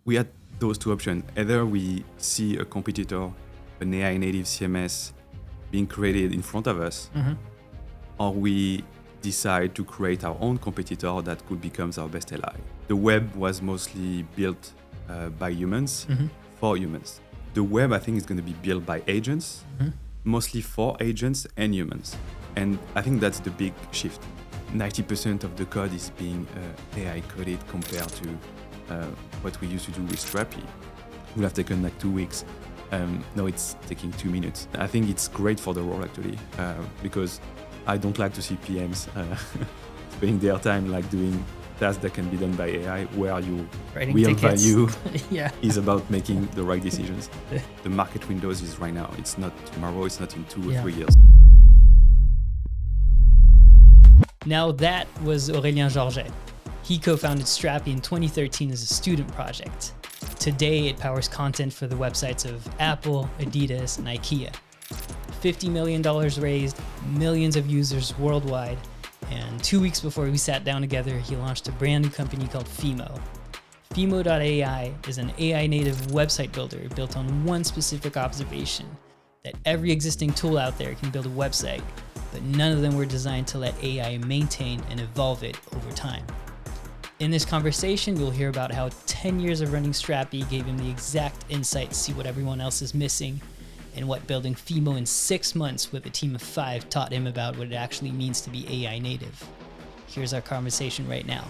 we had those two options. Either we see a competitor, an AI native CMS being created in front of us, or we decide to create our own competitor that could become our best ally. The web was mostly built by humans for humans. The web, I think, is going to be built by agents, mostly for agents and humans. And I think that's the big shift. 90% of the code is being AI coded compared to what we used to do with Strapi. It would have taken like 2 weeks. Now it's taking 2 minutes. I think it's great for the role actually, because I don't like to see PMs spending their time like doing tasks that can be done by AI, where your Writing real tickets. value Yeah. is about making the right decisions. The market windows is right now. It's not tomorrow. It's not in 2 or 3 years. Now that was Aurelien Georget. He co-founded Strapi in 2013 as a student project. Today, it powers content for the websites of Apple, Adidas, and IKEA. $50 million raised, millions of users worldwide, and 2 weeks before we sat down together, he launched a brand new company called Fimo. Fimo.ai is an AI native website builder built on one specific observation, that every existing tool out there can build a website, but none of them were designed to let AI maintain and evolve it over time. In this conversation, you'll hear about how 10 years of running Strapi gave him the exact insight to see what everyone else is missing, and what building Fimo in 6 months with a team of 5 taught him about what it actually means to be AI native. Here's our conversation right now.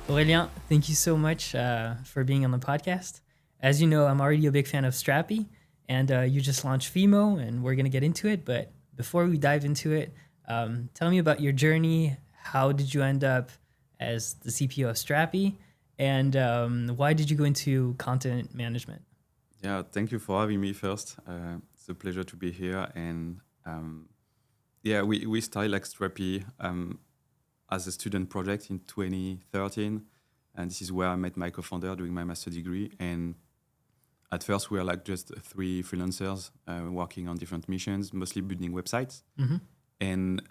Aurelien, thank you so much for being on the podcast. As you know, I'm already a big fan of Strapi, and you just launched Fimo, and we're going to get into it. But before we dive into it, tell me about your journey. How did you end up as the CPO of Strapi, and why did you go into content management? Yeah, thank you for having me first. It's a pleasure to be here. And we started like Strapi as a student project in 2013. And this is where I met my co-founder doing my master degree. And at first, we were like just 3 freelancers working on different missions, mostly building websites. And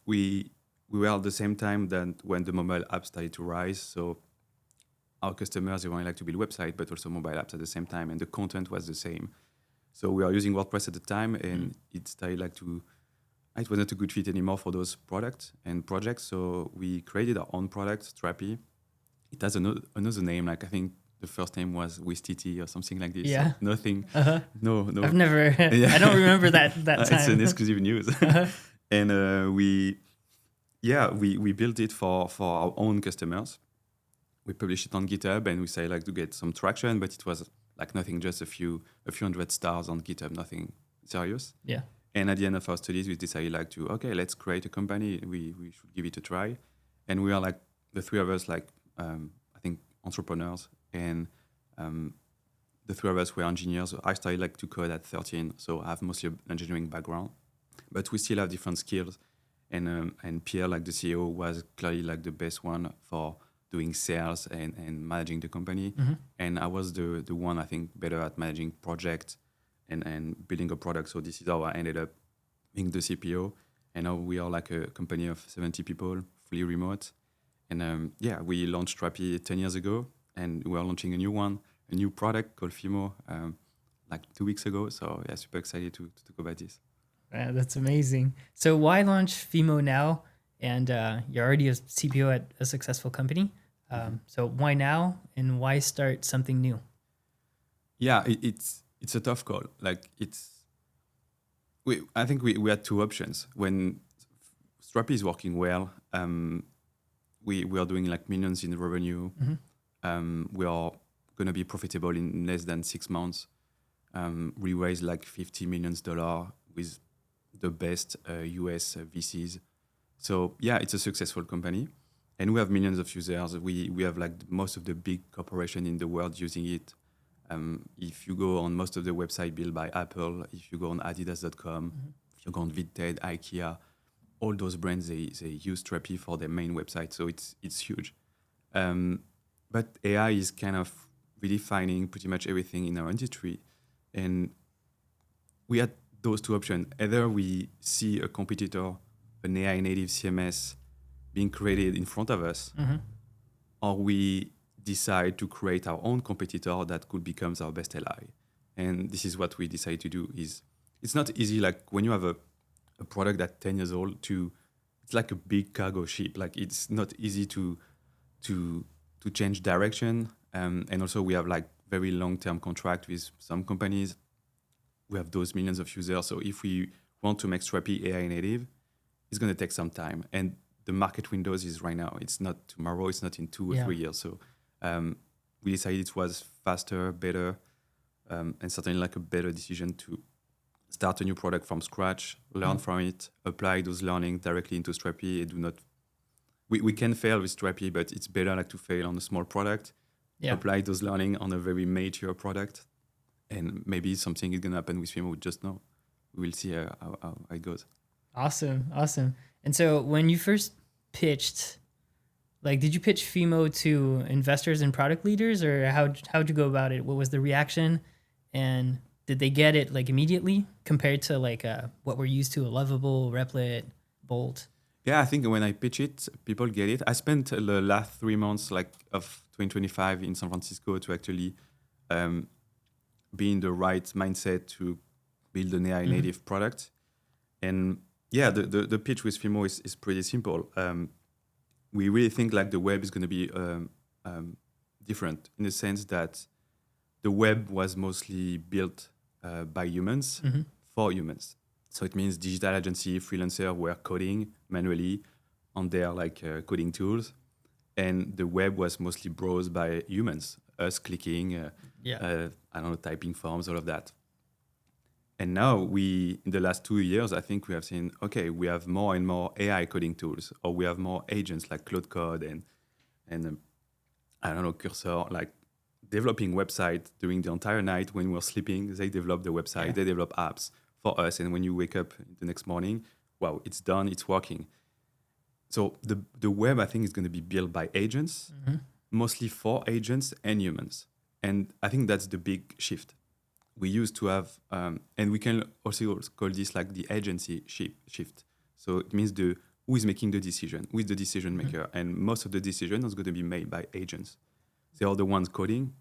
we were at the same time that when the mobile apps started to rise. So our customers, they wanted like to build websites, but also mobile apps at the same time, and the content was the same. So we were using WordPress at the time, and it started like it was not a good fit anymore for those products and projects. So we created our own product, Strapi. It has another name, like I think the first name was WizTT or something like this. Yeah. So nothing. No. I've never. I don't remember that time. It's an exclusive news. And we built it for our own customers. We published it on GitHub, and we say like to get some traction, but it was like nothing, just a few hundred stars on GitHub, nothing serious. Yeah. And at the end of our studies, we decided like let's create a company. We should give it a try. And we are like the 3 of us, like I think entrepreneurs, and the 3 of us were engineers. I started like to code at 13, so I have mostly an engineering background, but we still have different skills. And Pierre, like the CEO, was clearly like the best one for doing sales and managing the company. And I was the one, I think, better at managing projects and building a product. So this is how I ended up being the CPO. And now we are like a company of 70 people, fully remote. And we launched Strapi 10 years ago, and we are launching a new product called Fimo like 2 weeks ago. So yeah, super excited to talk about this. That's amazing. So why launch Fimo now? And you're already a CPO at a successful company. So why now, and why start something new? Yeah, it's a tough call. Like I think we had 2 options. When Strapi is working well, we are doing like millions in revenue. We are going to be profitable in less than 6 months. We raised like $50 million with the best US VCs. So yeah, it's a successful company, and we have millions of users. We have like most of the big corporations in the world using it. If you go on most of the websites built by Apple, if you go on Adidas.com, if you go on Vinted, IKEA, all those brands, they use Strapi for their main website. So it's huge. But AI is kind of redefining pretty much everything in our industry. And we had those 2 options. Either we see a competitor, an AI native CMS being created in front of us, or we decide to create our own competitor that could become our best ally. And this is what we decided to do. It's not easy, like when you have a product that's 10 years old, it's like a big cargo ship. Like it's not easy to change direction. And also we have like very long-term contract with some companies. We have those millions of users. So if we want to make Strapi AI native, it's going to take some time. And the market windows is right now. It's not tomorrow. It's not in 2 or 3 years. So we decided it was faster, better, and certainly like a better decision to start a new product from scratch, learn from it, apply those learning directly into Strapi. We can fail with Strapi, but it's better like to fail on a small product, apply those learning on a very mature product, and maybe something is going to happen with Fimo. We just know. We will see how it goes. Awesome. And so when you first pitched, like, did you pitch Fimo to investors and product leaders, or how'd you go about it? What was the reaction, and did they get it like immediately compared to like what we're used to, a Lovable, Replit, Bolt? Yeah, I think when I pitch it, people get it. I spent the last 3 months like of 2025 in San Francisco to actually be in the right mindset to build an AI native product. And yeah, the pitch with Fimo is pretty simple. We really think like the web is going to be different in the sense that the web was mostly built by humans for humans. So it means digital agency, freelancer were coding manually on their like coding tools, and the web was mostly browsed by humans, us clicking, I don't know, typing forms, all of that. And now in the last 2 years, I think we have seen, okay, we have more and more AI coding tools, or we have more agents like Cloud Code and I don't know, Cursor, like developing website during the entire night when we're sleeping. They develop the website, they develop apps for us. And when you wake up the next morning, wow, it's done, it's working. So the web, I think, is going to be built by agents, mostly for agents and humans. And I think that's the big shift. We used to have, and we can also call this like the agency shift. So it means who is making the decision, who is the decision maker. And most of the decision is going to be made by agents. They are the ones coding.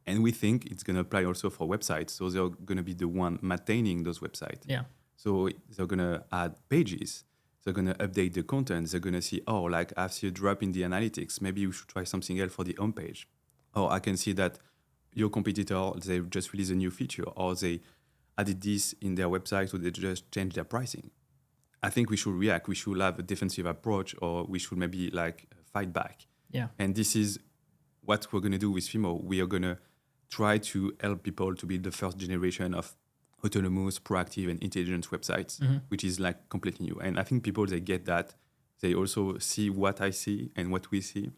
And we think it's going to apply also for websites. So they're going to be the one maintaining those websites. Yeah. So they're going to add pages. They're going to update the content. They're going to see, oh, like I see a drop in the analytics. Maybe we should try something else for the homepage. Or I can see that your competitor, they just released a new feature, or they added this in their website, or they just changed their pricing. I think we should react. We should have a defensive approach, or we should maybe like fight back. Yeah. And this is what we're going to do with Fimo. We are going to try to help people to build the first generation of autonomous, proactive, and intelligent websites, which is like completely new. And I think people, they get that. They also see what I see and what we see.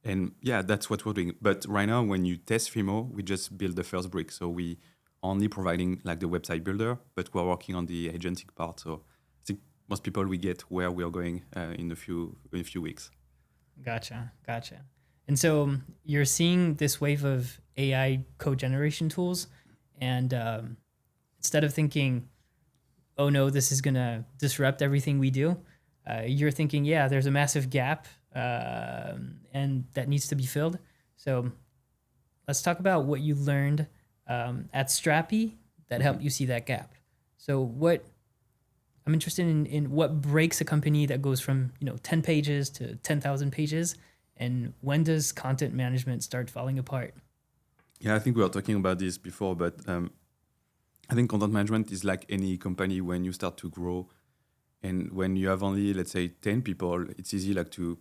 And yeah, that's what we're doing. But right now, when you test Fimo, we just build the first brick. So we only providing like the website builder, but we're working on the agentic part. So I think most people, we get where we are going in a few weeks. Gotcha. And so you're seeing this wave of AI code generation tools, and instead of thinking, oh no, this is going to disrupt everything we do, you're thinking, yeah, there's a massive gap and that needs to be filled. So let's talk about what you learned at Strapi that helped you see that gap. So I'm interested in what breaks a company that goes from 10 pages to 10,000 pages, and when does content management start falling apart? Yeah, I think we were talking about this before, but I think content management is like any company when you start to grow. And when you have only, let's say, 10 people, it's easy like to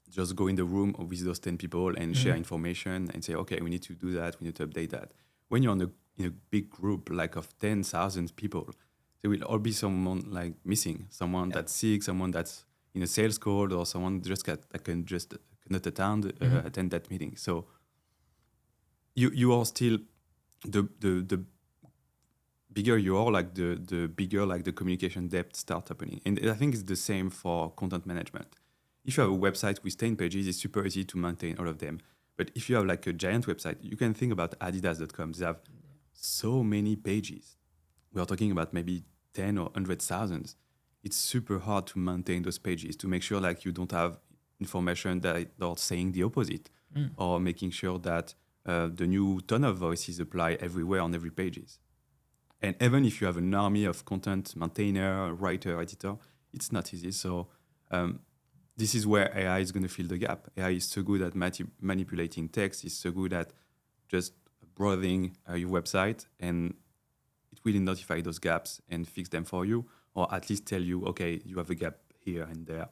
just go in the room with those 10 people and share information and say, okay, we need to do that, we need to update that. When you're in a big group like of 10,000 people, there will all be someone like missing, someone that's sick, someone that's in a sales call, or someone just cannot attend that meeting. So you are still the bigger you are, like the bigger like the communication depth start happening. And I think it's the same for content management. If you have a website with 10 pages, it's super easy to maintain all of them. But if you have like a giant website, you can think about Adidas.com. They have so many pages. We are talking about maybe 10 or 100,000. It's super hard to maintain those pages, to make sure like you don't have information that are saying the opposite, or making sure that the new tone of voice is applied everywhere on every pages. And even if you have an army of content maintainer, writer, editor, it's not easy. So this is where AI is going to fill the gap. AI is so good at manipulating text, it's so good at just browsing your website, and it will identify those gaps and fix them for you, or at least tell you, okay, you have a gap here and there.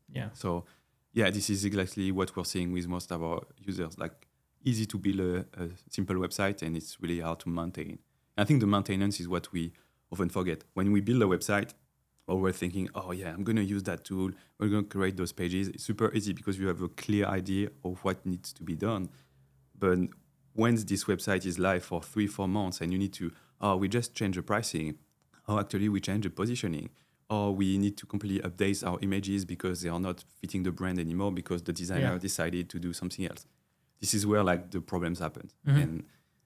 Yeah. So yeah, this is exactly what we're seeing with most of our users. Like, easy to build a simple website, and it's really hard to maintain. I think the maintenance is what we often forget. When we build a website, or we're thinking, oh yeah, I'm going to use that tool, we're going to create those pages. It's super easy because you have a clear idea of what needs to be done. But once this website is live for 3-4 months and you need to, we just change the pricing, or actually we change the positioning, or we need to completely update our images because they are not fitting the brand anymore because the designer decided to do something else. This is where like the problems happen. And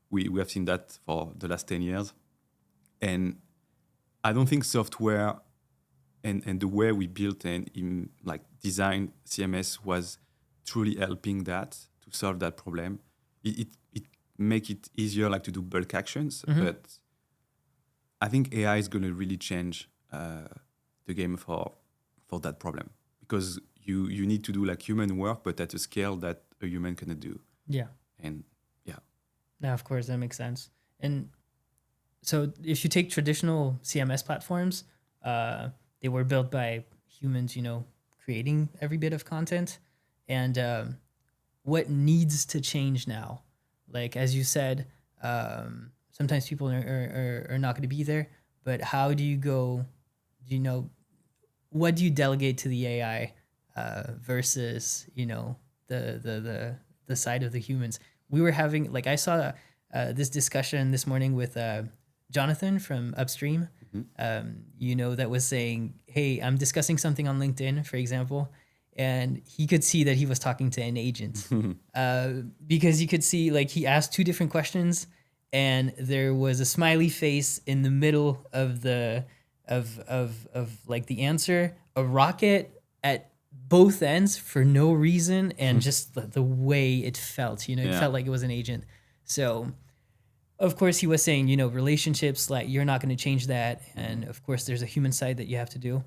we have seen that for the last 10 years. And I don't think software and the way we built and like designed CMS was truly helping that to solve that problem. It make it easier like to do bulk actions, but I think AI is going to really change the game for that problem, because you need to do like human work, but at a scale that a human cannot do. Yeah. And yeah. Now, of course, that makes sense. And so if you take traditional CMS platforms, they were built by humans, creating every bit of content. And what needs to change now? Like, as you said, sometimes people are not going to be there, but how do you go, what do you delegate to the AI versus, the side of the humans? We were having, like, I saw this discussion this morning with Jonathan from Upstream, that was saying, hey, I'm discussing something on LinkedIn, for example, and he could see that he was talking to an agent because you could see, like, he asked 2 different questions, and there was a smiley face in the middle of the like the answer, a rocket at both ends for no reason, and just the way it felt, it felt like it was an agent. So of course he was saying, relationships, like, you're not going to change that, and of course there's a human side that you have to do.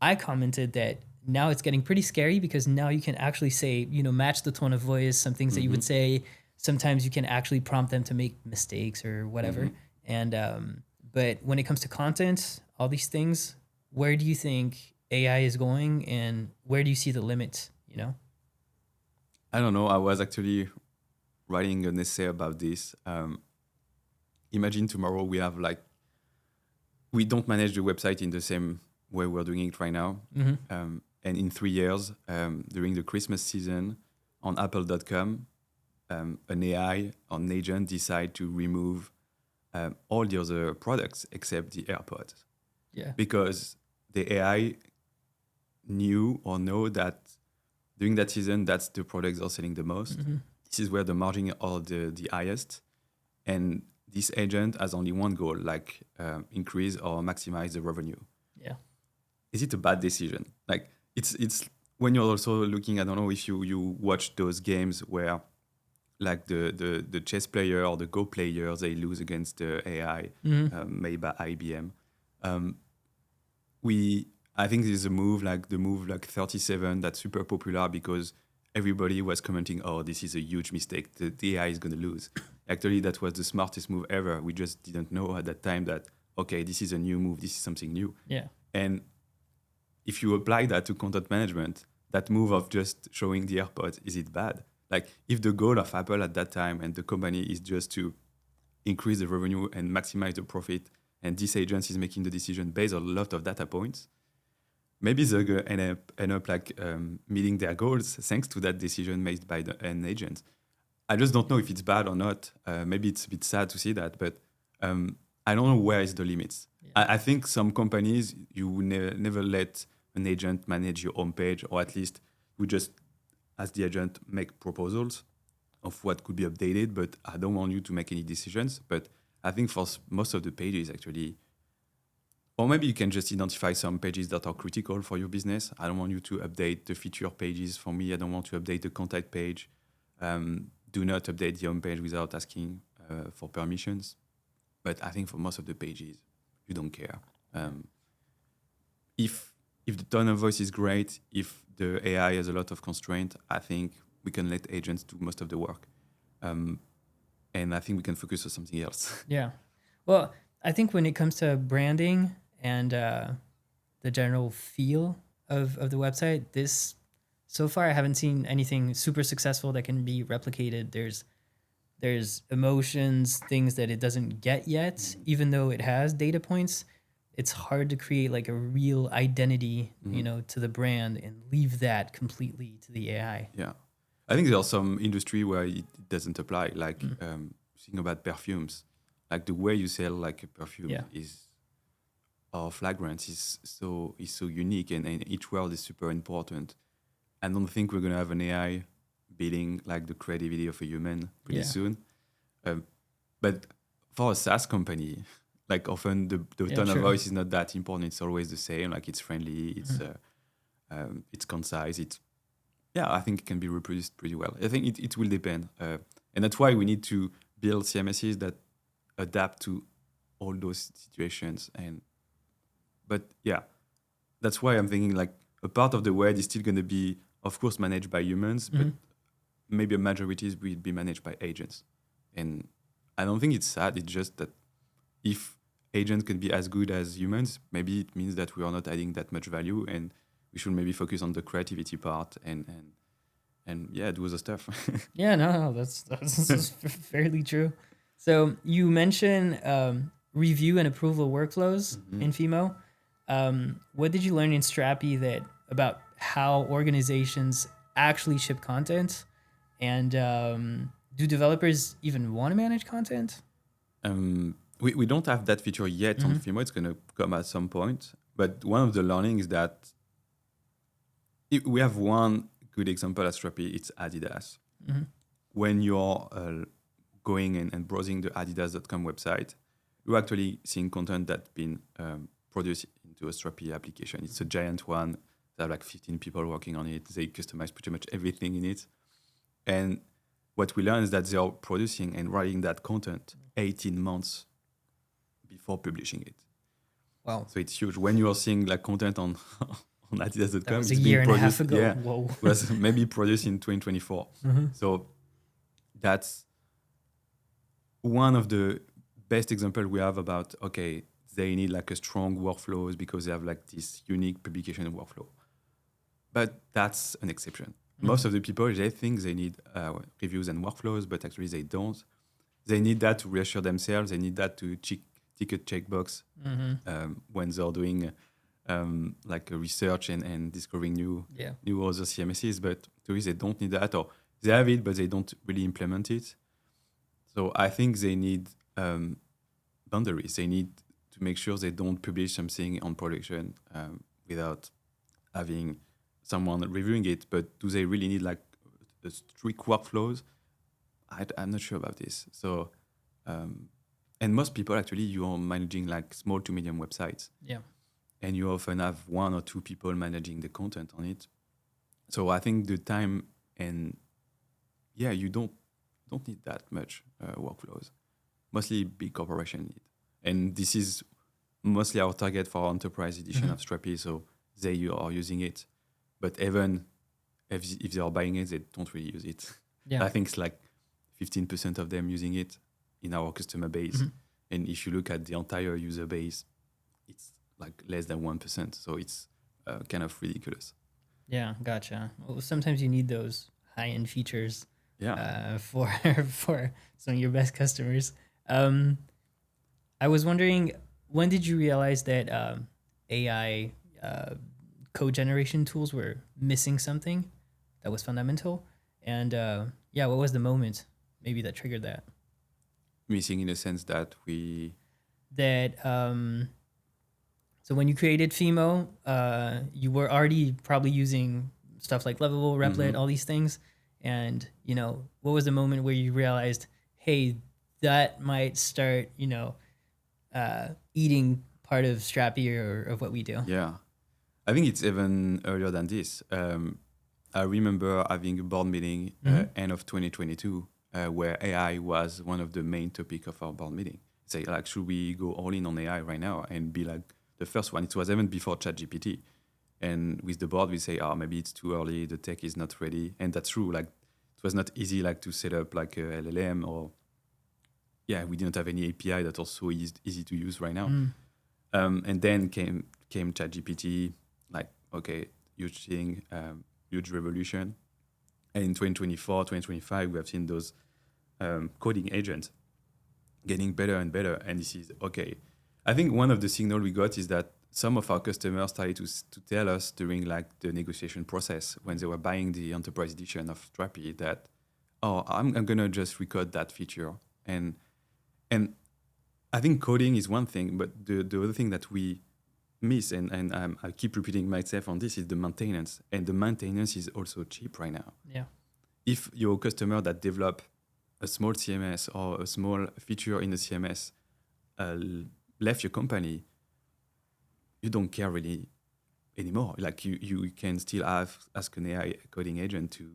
I commented that now it's getting pretty scary, because now you can actually say, match the tone of voice, some things that you would say. Sometimes you can actually prompt them to make mistakes or whatever. And but when it comes to content, all these things, where do you think AI is going, and where do you see the limits, I don't know. I was actually writing an essay about this. Imagine tomorrow we have we don't manage the website in the same way we're doing it right now. And in 3 years, during the Christmas season on Apple.com, an AI or an agent decide to remove all the other products except the AirPods. Yeah. Because the AI knew or know that during that season, that's the products that are selling the most. This is where the margin are the highest. And this agent has only one goal, like increase or maximize the revenue. Yeah. Is it a bad decision? Like, it's when you're also looking, I don't know if you watch those games where like the chess player or the Go player, they lose against the AI made by IBM. I think there's a move like the move like 37 that's super popular because everybody was commenting, oh, this is a huge mistake. The AI is going to lose. Actually, that was the smartest move ever. We just didn't know at that time that, okay, this is a new move. This is something new. Yeah. And if you apply that to content management, that move of just showing the AirPods, is it bad? Like, if the goal of Apple at that time and the company is just to increase the revenue and maximize the profit, and this agent is making the decision based on a lot of data points, maybe they're going to end up meeting their goals thanks to that decision made by an agent. I just don't know if it's bad or not. Maybe it's a bit sad to see that, but I don't know where is the limits. Yeah. I think some companies, you would never let an agent manage your homepage, or at least we just ask the agent make proposals of what could be updated, but I don't want you to make any decisions. But I think for most of the pages, actually, or maybe you can just identify some pages that are critical for your business. I don't want you to update the feature pages for me. I don't want to update the contact page. do not update the homepage without asking for permissions. But I think for most of the pages, you don't care. If the tone of voice is great, if the AI has a lot of constraint, I think we can let agents do most of the work. And I think we can focus on something else. Yeah. Well, I think when it comes to branding and the general feel of the website, so far I haven't seen anything super successful that can be replicated. There's emotions, things that it doesn't get yet, even though it has data points. It's hard to create like a real identity, to the brand and leave that completely to the AI. Yeah. I think there are some industry where it doesn't apply, like think about perfumes. Like the way you sell like a perfume or fragrance is so unique, and each word is super important. I don't think we're gonna have an AI beating like the creativity of a human pretty soon. But for a SaaS company, like often the tone of voice is not that important. It's always the same. Like it's friendly, it's concise. I think it can be reproduced pretty well. I think it will depend, and that's why we need to build CMSs that adapt to all those situations. But that's why I'm thinking like a part of the web is still going to be, of course, managed by humans, but maybe a majority will be managed by agents. And I don't think it's sad. It's just that if agents can be as good as humans, maybe it means that we are not adding that much value, and we should maybe focus on the creativity part and do other stuff. No, that's fairly true. So you mentioned review and approval workflows in Fimo. What did you learn in Strapi about how organizations actually ship content, and do developers even want to manage content? We don't have that feature yet on Fimo. It's going to come at some point. But one of the learnings is that we have one good example at Strapi. It's Adidas. When you're going and browsing the adidas.com website, you're actually seeing content that's been produced into a Strapi application. It's a giant one. There are like 15 people working on it. They customize pretty much everything in it. And what we learn is that they are producing and writing that content 18 months before publishing it. Wow. So it's huge. When you are seeing like content on adidas.com, that was a year and a half ago. Yeah, Whoa. was maybe produced in 2024. So that's one of the best examples we have about, okay, they need like a strong workflows because they have like this unique publication workflow. But that's an exception. Most of the people, they think they need reviews and workflows, but actually they don't. They need that to reassure themselves. They need that to tick a checkbox when they're doing like a research and discovering new other CMSs. But to me, they don't need that, or they have it, but they don't really implement it. So I think they need boundaries. They need to make sure they don't publish something on production without having someone reviewing it. But do they really need like the strict workflows? I'm not sure about this. So, and most people actually, you are managing like small to medium websites. Yeah. And you often have one or two people managing the content on it. So I think the time and you don't need that much workflows. Mostly big corporation need. And this is mostly our target for our enterprise edition of Strapi. So they are using it. But even if they are buying it, they don't really use it. Yeah. I think it's like 15% of them using it in our customer base. And if you look at the entire user base, it's like less than 1%. So it's kind of ridiculous. Yeah, gotcha. Well, sometimes you need those high-end features for some of your best customers. I was wondering, when did you realize that AI code generation tools were missing something that was fundamental? And what was the moment maybe that triggered that? Missing in the sense that so when you created Fimo, you were already probably using stuff like Lovable, Replit, all these things. And, what was the moment where you realized, hey, that might start, eating part of Strapi or of what we do? Yeah. I think it's even earlier than this. I remember having a board meeting end of 2022 where AI was one of the main topic of our board meeting. Say, like, should we go all in on AI right now and be like the first one? It was even before ChatGPT. And with the board, we say, oh, maybe it's too early. The tech is not ready. And that's true. Like, it was not easy, like, to set up like a LLM or, we didn't have any API that was so easy to use right now. And then came ChatGPT, like, okay, huge thing, huge revolution. And in 2024, 2025, we have seen those coding agents getting better and better. And this is, okay. I think one of the signals we got is that some of our customers started to tell us during like the negotiation process when they were buying the enterprise edition of Strapi that, oh, I'm going to just recode that feature. And I think coding is one thing, but the other thing that we miss, and I keep repeating myself on this, is the maintenance. And the maintenance is also cheap right now. Yeah. If your customer that develop a small CMS or a small feature in the CMS left your company, you don't care really anymore. Like you can still ask an AI coding agent to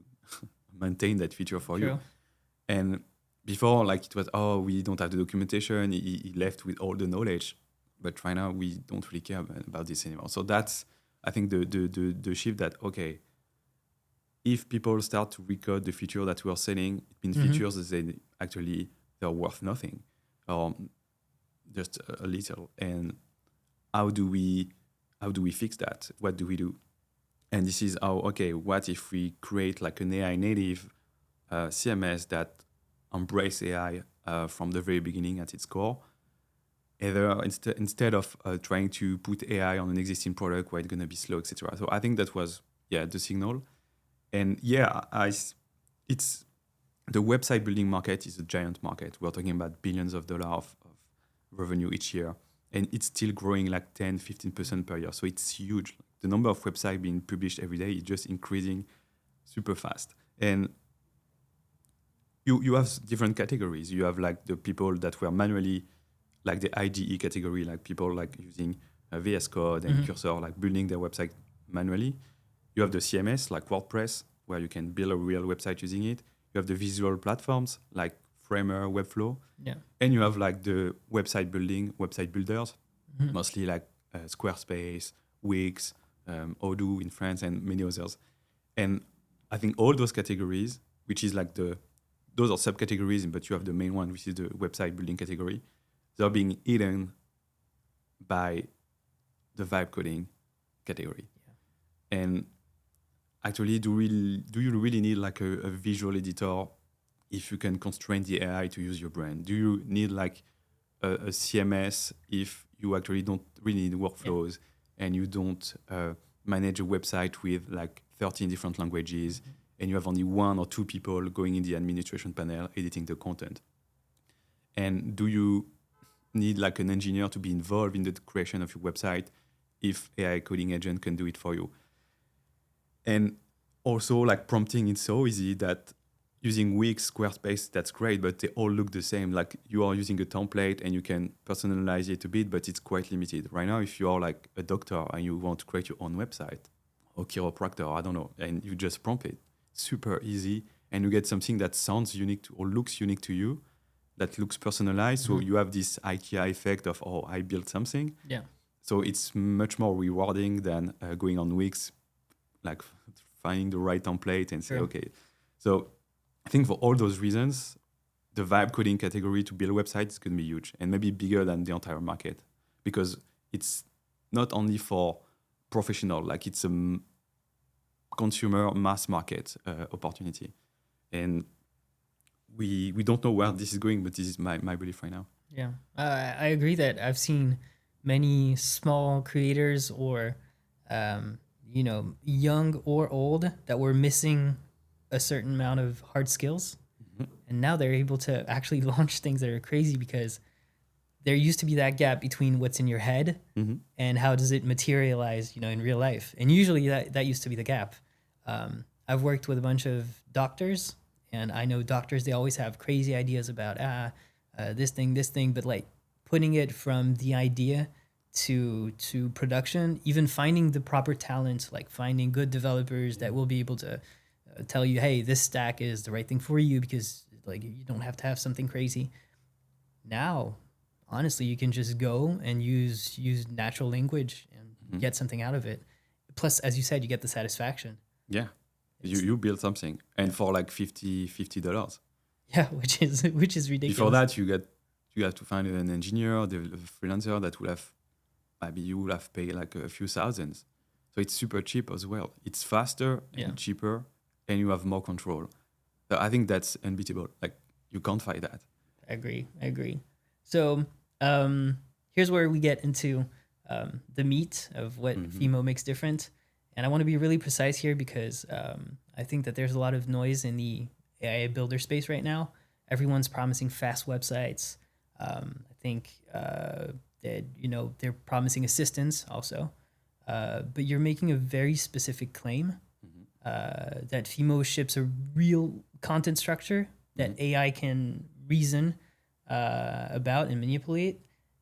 maintain that feature for you. And before, like, it was, oh, we don't have the documentation. He left with all the knowledge. But right now, we don't really care about this anymore. So that's, I think, the shift that, okay, if people start to recode the feature that we are selling, it means features that they're worth nothing or just a little. And how do we fix that? What do we do? And this is how, okay, what if we create like an AI native CMS that embrace AI from the very beginning at its core, either instead of trying to put AI on an existing product where it's going to be slow, etc. So I think that was, the signal. And it's the website building market is a giant market. We're talking about billions of dollars of revenue each year. And it's still growing like 10, 15% per year. So it's huge. The number of websites being published every day is just increasing super fast. And you have different categories. You have like the people that were manually, like the IGE category, like people like using VS Code and Cursor, like building their website manually. You have the CMS, like WordPress, where you can build a real website using it. You have the visual platforms, like Framer, Webflow. Yeah. And you have like the website builders, mostly like Squarespace, Wix, Odoo in France, and many others. And I think all those categories, which is like those are subcategories, but you have the main one, which is the website building category. They're being eaten by the vibe coding category. Yeah. And actually, do you really need like a visual editor if you can constrain the AI to use your brand? Do you need like a CMS if you actually don't really need workflows and you don't manage a website with like 13 different languages and you have only one or two people going in the administration panel editing the content? And do you need like an engineer to be involved in the creation of your website if AI coding agent can do it for you? And also, like, prompting is so easy that using Wix, Squarespace, that's great, but they all look the same. Like, you are using a template and you can personalize it a bit, but it's quite limited. Right now, if you are like a doctor and you want to create your own website, or chiropractor, I don't know, and you just prompt it, super easy, and you get something that sounds unique to, or looks unique to you, that looks personalized. So you have this IKEA effect of, oh, I built something. Yeah. So it's much more rewarding than going on Wix, like finding the right template and say, okay. So I think for all those reasons, the vibe coding category to build a website is going to be huge and maybe bigger than the entire market, because it's not only for professional, like it's a consumer mass market opportunity. And we don't know where this is going, but this is my belief right now. Yeah, I agree that I've seen many small creators or, young or old that were missing a certain amount of hard skills. And now they're able to actually launch things that are crazy, because there used to be that gap between what's in your head and how does it materialize, in real life. And usually that used to be the gap. I've worked with a bunch of doctors, and I know doctors, they always have crazy ideas about this thing, but like putting it from the idea to production, even finding the proper talent, like finding good developers that will be able to tell you, hey, this stack is the right thing for you, because like you don't have to have something crazy. Now, honestly, you can just go and use natural language and get something out of it. Plus, as you said, you get the satisfaction. Yeah, you build something, and for like $50. Yeah, which is ridiculous. Before that, you have to find an engineer, the freelancer that will have, maybe you will have paid like a few thousands. So it's super cheap as well. It's faster and cheaper, and you have more control. So I think that's unbeatable. Like, you can't fight that. I agree. So here's where we get into the meat of what Fimo makes different. And I want to be really precise here, because I think that there's a lot of noise in the AI builder space right now. Everyone's promising fast websites. I think that, they're promising assistance also. But you're making a very specific claim that Fimo ships a real content structure that AI can reason about and manipulate.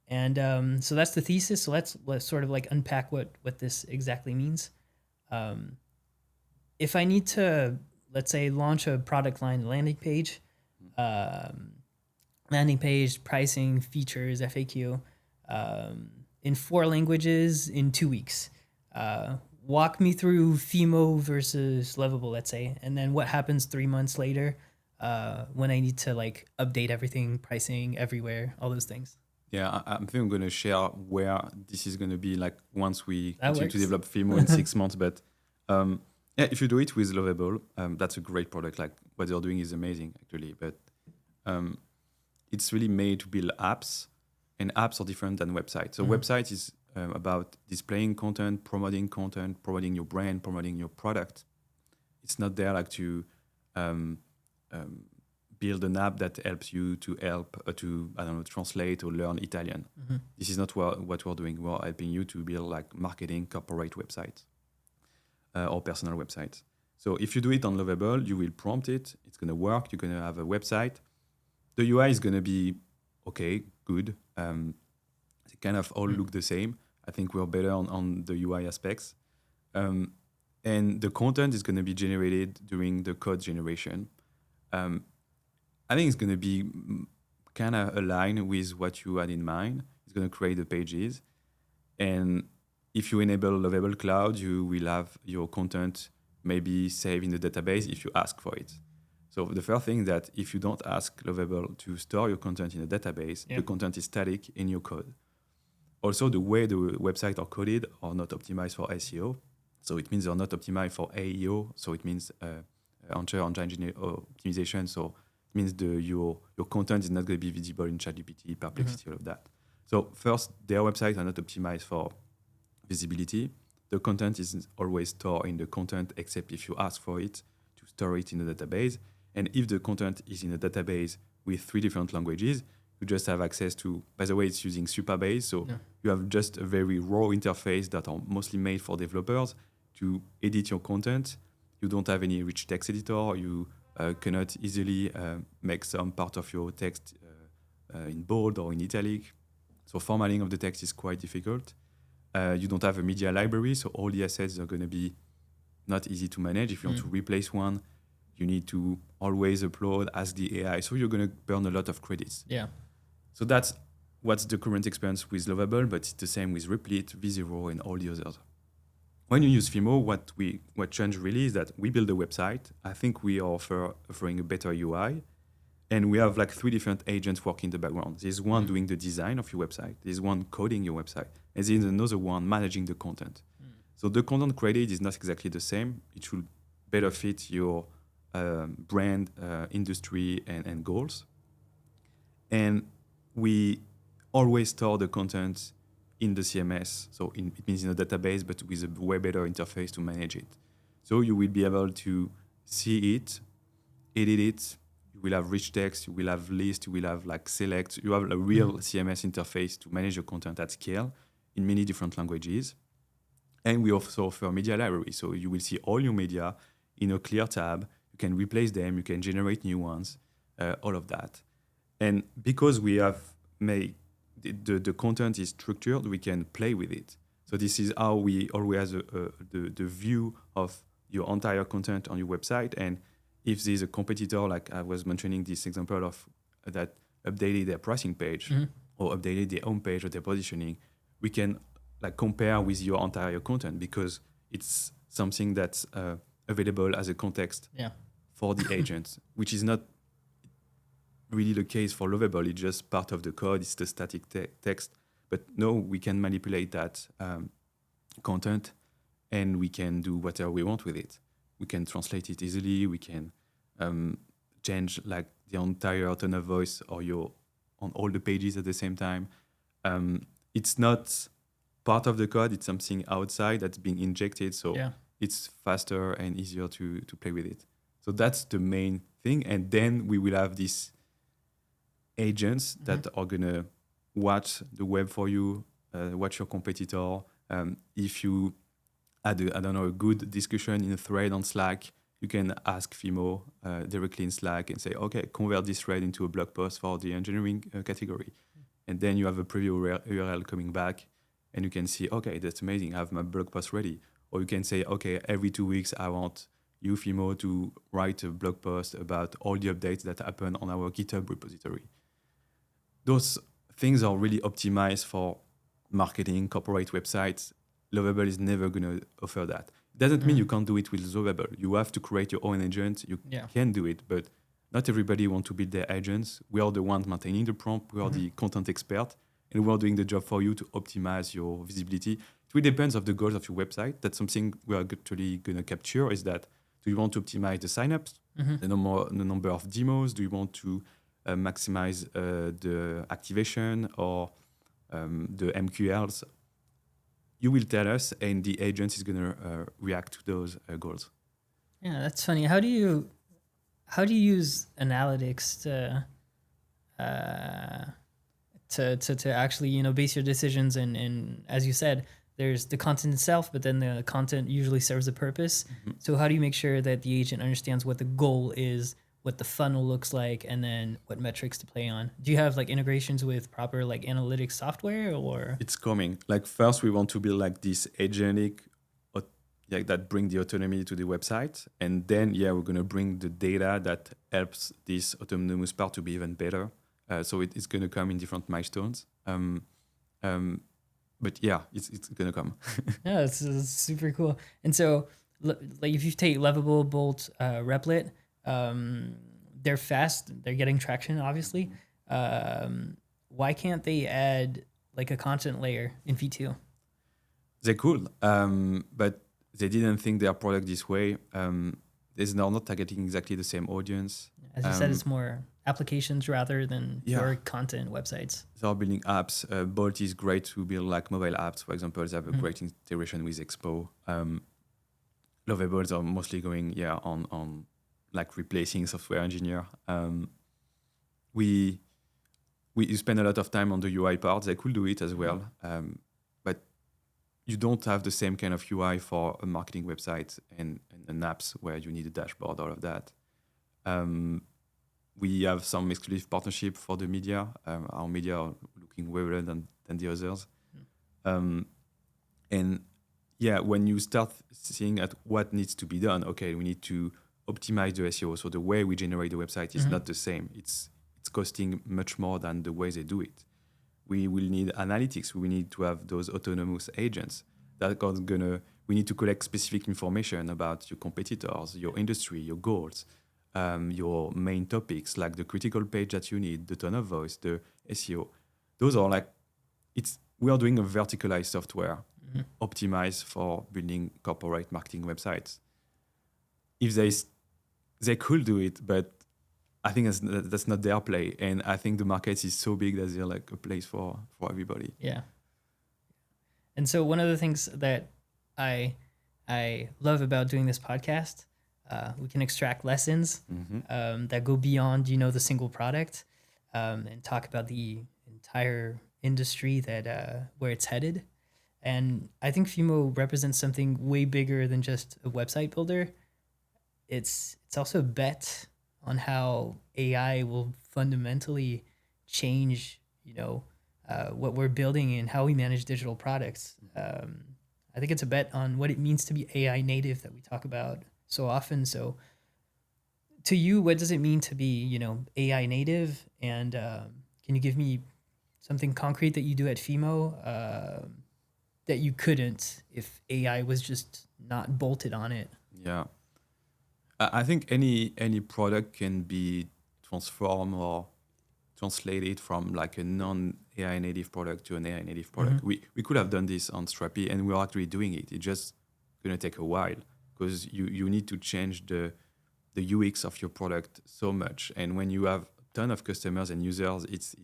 And so that's the thesis. So let's sort of like unpack what this exactly means. If I need to, let's say, launch a product line landing page, pricing, features, FAQ, in 4 languages in 2 weeks. Walk me through Fimo versus Lovable, let's say, and then what happens 3 months later when I need to like update everything, pricing everywhere, all those things. Yeah, I think I'm going to share where this is going to be like once we continue to develop Fimo in 6 months. But if you do it with Lovable, that's a great product. Like, what they're doing is amazing, actually. But it's really made to build apps, and apps are different than websites. So website is about displaying content, promoting your brand, promoting your product. It's not there like to build an app that helps you to translate or learn Italian. This is not what we're doing. We're helping you to build like marketing, corporate websites or personal websites. So if you do it on Lovable, you will prompt it. It's going to work. You're going to have a website. The UI is going to be okay, good. They kind of all look the same. I think we're better on the UI aspects. And the content is going to be generated during the code generation. I think it's going to be kind of aligned with what you had in mind. It's going to create the pages. And if you enable Lovable Cloud, you will have your content maybe saved in the database if you ask for it. So the first thing is that if you don't ask Lovable to store your content in a database, the content is static in your code. Also, the way the websites are coded are not optimized for SEO. So it means they're not optimized for AEO. So it means engine optimization. So it means your content is not going to be visible in ChatGPT, Perplexity, all of that. So first, their websites are not optimized for visibility. The content is always stored in the content, except if you ask for it to store it in the database. And if the content is in a database with 3 different languages, you just have access to, by the way, it's using Supabase. So you have just a very raw interface that are mostly made for developers to edit your content. You don't have any rich text editor. You cannot easily make some part of your text in bold or in italic. So formatting of the text is quite difficult. You don't have a media library, so all the assets are going to be not easy to manage. If you want to replace one, you need to always upload, ask the AI. So you're going to burn a lot of credits. Yeah. So that's what's the current experience with Lovable, but it's the same with Replit, V0, and all the others. When you use Fimo, what changed really is that we build a website. I think we are offering a better UI. And we have like 3 different agents working in the background. There's one doing the design of your website. There's one coding your website. And there's another one managing the content. So the content created is not exactly the same. It should better fit your brand, industry, and goals. And we always store the content in the CMS. So it means in a database, but with a way better interface to manage it. So you will be able to see it, edit it. You will have rich text, you will have list, you will have like select. You have a real CMS interface to manage your content at scale in many different languages. And we also offer media library. So you will see all your media in a clear tab. You can replace them, you can generate new ones, all of that. And because we have made the content is structured, we can play with it. So this is how we always have the view of your entire content on your website. And if there's a competitor, like I was mentioning this example of that updated their pricing page or updated their home page or their positioning, we can like compare with your entire content because it's something that's available as a context for the agents, which is not really the case for Lovable. It's just part of the code. It's the static text. But no, we can manipulate that content and we can do whatever we want with it. We can translate it easily. We can change like the entire tone of voice or on all the pages at the same time. It's not part of the code. It's something outside that's being injected. So it's faster and easier to play with it. So that's the main thing. And then we will have these agents that are going to watch the web for you, watch your competitor. If you had a good discussion in a thread on Slack, you can ask Fimo directly in Slack and say, okay, convert this thread into a blog post for the engineering category. And then you have a preview URL coming back and you can see, okay, that's amazing. I have my blog post ready. Or you can say, okay, every 2 weeks, I want you, Fimo, to write a blog post about all the updates that happen on our GitHub repository. Those things are really optimized for marketing, corporate websites. Lovable is never going to offer that. It doesn't mean you can't do it with Lovable. You have to create your own agent. You can do it, but not everybody wants to build their agents. We are the ones maintaining the prompt. We are the content expert, and we are doing the job for you to optimize your visibility. It really depends on the goals of your website. That's something we are actually going to capture, is that do you want to optimize the signups, the number of demos? Do you want to maximize the activation or the MQLs? You will tell us, and the agent is going to react to those goals. Yeah, that's funny. How do you use analytics to actually base your decisions? And as you said, there's the content itself, but then the content usually serves a purpose. So how do you make sure that the agent understands what the goal is, what the funnel looks like, and then what metrics to play on? Do you have like integrations with proper like analytics software, or? It's coming. Like first we want to build like this agentic that bring the autonomy to the website. And then, we're going to bring the data that helps this autonomous part to be even better. So it's going to come in different milestones. But it's going to come. Yeah, it's super cool. And so like if you take Lovable, Bolt, Replit, they're fast, they're getting traction, obviously. Why can't they add like a content layer in V2? They could, but they didn't think their product this way. They're not targeting exactly the same audience. As you said, it's more applications rather than your content websites. They are building apps. Bolt is great to build like mobile apps. For example, they have a great integration with Expo. Lovables are mostly going on like replacing software engineer. We spend a lot of time on the UI part. They could do it as well, but you don't have the same kind of UI for a marketing website and an apps where you need a dashboard, all of that. We have some exclusive partnership for the media. Our media are looking way better than the others. And when you start seeing at what needs to be done, okay, we need to optimize the SEO. So the way we generate the website is not the same. It's costing much more than the way they do it. We will need analytics. We need to have those autonomous agents that are we need to collect specific information about your competitors, your industry, your goals, your main topics, like the critical page that you need, the tone of voice, the SEO. Those are we are doing a verticalized software optimized for building corporate marketing websites. If they could do it, but I think that's not their play. And I think the market is so big that they're like a place for everybody. Yeah. And so one of the things that I love about doing this podcast, we can extract lessons that go beyond, the single product, and talk about the entire industry that where it's headed. And I think Fimo represents something way bigger than just a website builder. It's also a bet on how AI will fundamentally change, what we're building and how we manage digital products. I think it's a bet on what it means to be AI native that we talk about so often. So to you, what does it mean to be, AI native? And can you give me something concrete that you do at Fimo that you couldn't if AI was just not bolted on it? Yeah. I think any product can be transformed or translated from like a non-AI native product to an AI native product. We could have done this on Strapi, and we're actually doing it. It's just going to take a while because you need to change the UX of your product so much. And when you have a ton of customers and users, it's